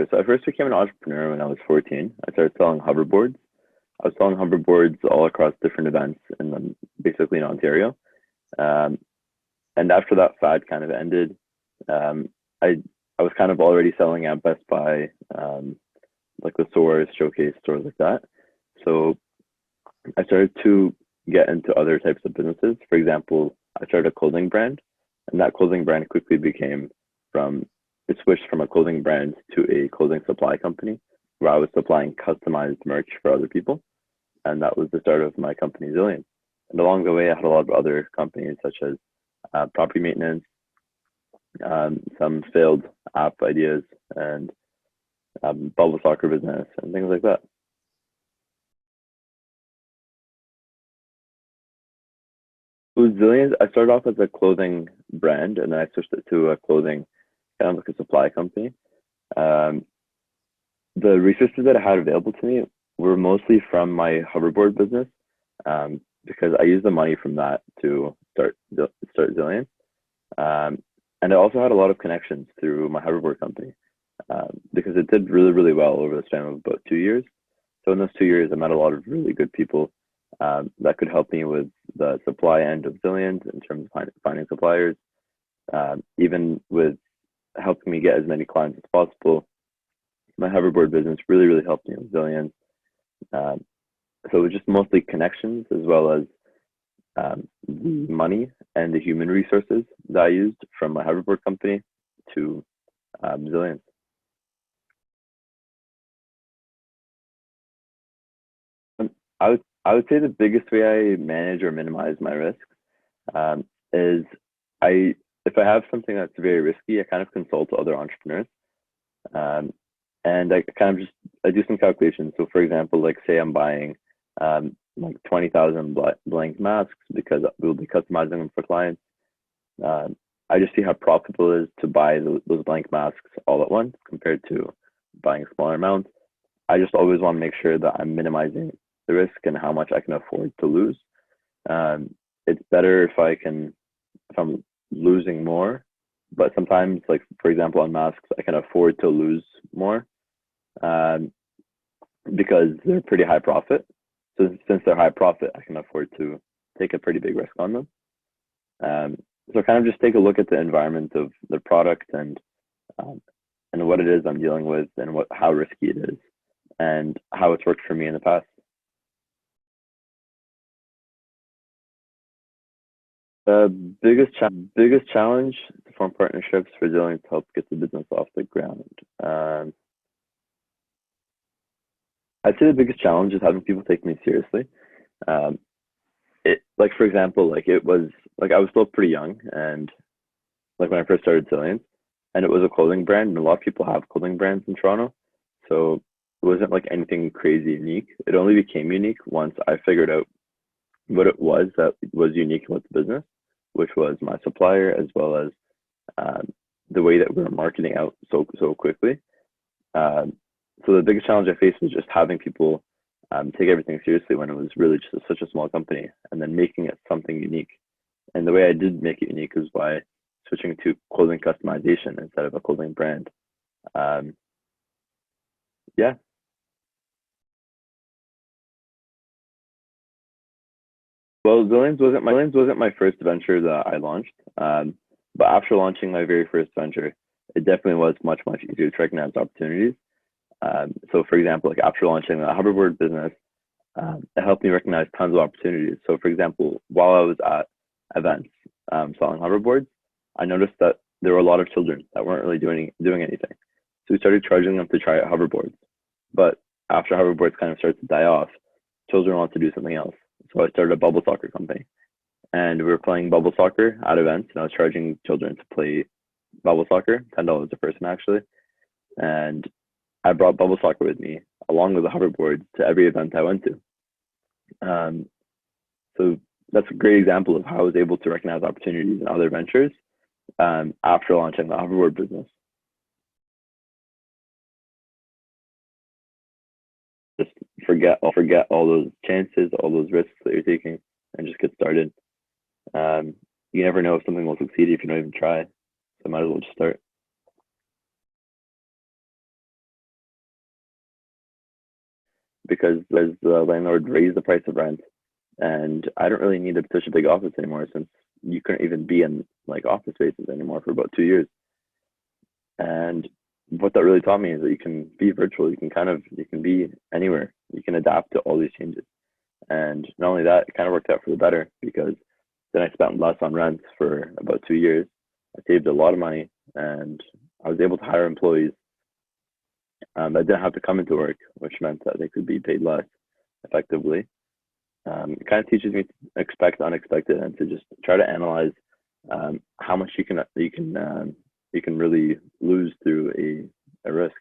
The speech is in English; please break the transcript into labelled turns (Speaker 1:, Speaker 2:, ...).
Speaker 1: So I first became an entrepreneur when I was 14. I started selling hoverboards. I was selling hoverboards all across different events basically in Ontario. Um, and after that fad kind of ended, um, I I was kind of already selling at Best Buy, like the stores, showcase stores like that. So I started to get into other types of businesses. For example, I started a clothing brand, and that clothing brand quickly became from it switched from a clothing brand to a clothing supply company where I was supplying customized merch for other people. And that was the start of my company, Zillion. And along the way, I had a lot of other companies such as property maintenance, some failed app ideas, and bubble soccer business, and things like that. With Zillions, I started off as a clothing brand, and then I switched it to a clothing kind of like a supply company. Um, the resources that I had available to me were mostly from my hoverboard business, because I used the money from that to start Zillion. Um, and I also had a lot of connections through my hoverboard company, because it did really, really well over the span of about 2 years. So in those 2 years, I met a lot of really good people that could help me with the supply end of Zillions in terms of finding suppliers, even with helping me get as many clients as possible. My hoverboard business really, really helped me with Zillions. Um, so it was just mostly connections as well as the money and the human resources that I used from my hoverboard company to Zillions. Um, I would say the biggest way I manage or minimize my risks is I if I have something that's very risky, I kind of consult other entrepreneurs, um, and I kind of just I do some calculations. So, for example, like say I'm buying like 20,000 blank masks because we'll be customizing them for clients. Um, I just see how profitable it is to buy those blank masks all at once compared to buying smaller amounts. I just always want to make sure that I'm minimizing the risk and how much I can afford to lose. It's better if I'm losing more, but sometimes, like for example, on masks, I can afford to lose more, um, because they're pretty high profit. So since they're high profit, I can afford to take a pretty big risk on them. Um, so kind of just take a look at the environment of the product um, and what it is I'm dealing with and how risky it is and how it's worked for me in the past. The biggest challenge to form partnerships for dealing to help get the business off the ground. Um, I'd say the biggest challenge is having people take me seriously. Um, it like for example, like it was like I was still pretty young and like when I first started Zillions, and it was a clothing brand, and a lot of people have clothing brands in Toronto, so it wasn't like anything crazy unique. It only became unique once I figured out what it was that was unique about the business, which was my supplier as well as um, the way that we were marketing out so quickly. Um, so the biggest challenge I faced was just having people take everything seriously when it was really just such a small company, and then making it something unique. And the way I did make it unique is by switching to clothing customization instead of a clothing brand. Um, yeah, well, Zillions wasn't my first venture that I launched, but after launching my very first venture, it definitely was much easier to recognize opportunities. So, for example, like after launching the hoverboard business, it helped me recognize tons of opportunities. So, for example, while I was at events selling hoverboards, I noticed that there were a lot of children that weren't really doing anything. So we started charging them to try out hoverboards. But after hoverboards kind of started to die off, children want to do something else. So I started a bubble soccer company, and we were playing bubble soccer at events, and I was charging children to play bubble soccer, $10 a person actually. And I brought bubble soccer with me along with the hoverboard to every event I went to. Um, so that's a great example of how I was able to recognize opportunities in other ventures after launching the hoverboard business. Just forget all those chances, all those risks that you're taking, and just get started. Um, you never know if something will succeed if you don't even try. So might as well just start. because as the landlord raised the price of rent, and I don't really need such a big office anymore since you couldn't even be in like office spaces anymore for about 2 years. And what that really taught me is that you can be virtual. You can be anywhere. You can adapt to all these changes. And not only that, it kind of worked out for the better because then I spent less on rents for about 2 years. I saved a lot of money, and I was able to hire employees that didn't have to come into work, which meant that they could be paid less effectively. It kind of teaches me to expect unexpected and to just try to analyze how much you can really lose through a risk.